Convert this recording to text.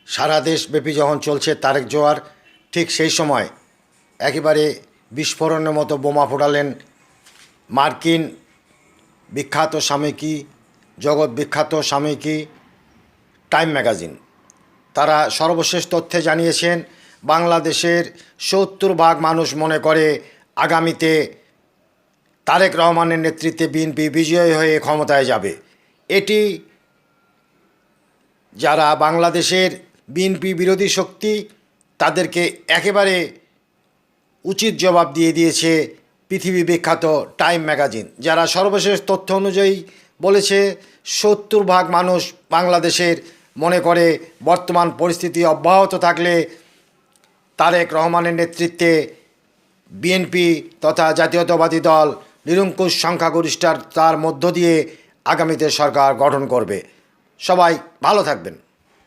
সারা দেশব্যাপী যখন চলছে তারেক জোয়ার, ঠিক সেই সময় একেবারে বিস্ফোরণের মতো বোমা ফোটালেন মার্কিন বিখ্যাত সাময়িকী, জগৎ বিখ্যাত সাময়িকী টাইম ম্যাগাজিন। তারা সর্বশেষ তথ্যে জানিয়েছেন বাংলাদেশের ৭০% মানুষ মনে করে আগামীতে তারেক রহমানের নেতৃত্বে বিএনপি বিজয়ী হয়ে ক্ষমতায় যাবে। এটি যারা বাংলাদেশের বিএনপি বিরোধী শক্তি তাদেরকে একেবারে উচিত জবাব দিয়ে দিয়েছে পৃথিবী বিখ্যাত টাইম ম্যাগাজিন, যারা সর্বশেষ তথ্য অনুযায়ী বলেছে ৭০% মানুষ বাংলাদেশের মনে করে বর্তমান পরিস্থিতি অব্যাহত থাকলে তারেক রহমানের নেতৃত্বে বিএনপি তথা জাতীয়তাবাদী দল নিরঙ্কুশ সংখ্যাগরিষ্ঠতার মধ্য দিয়ে আগামীতে সরকার গঠন করবে। সবাই ভালো থাকবেন।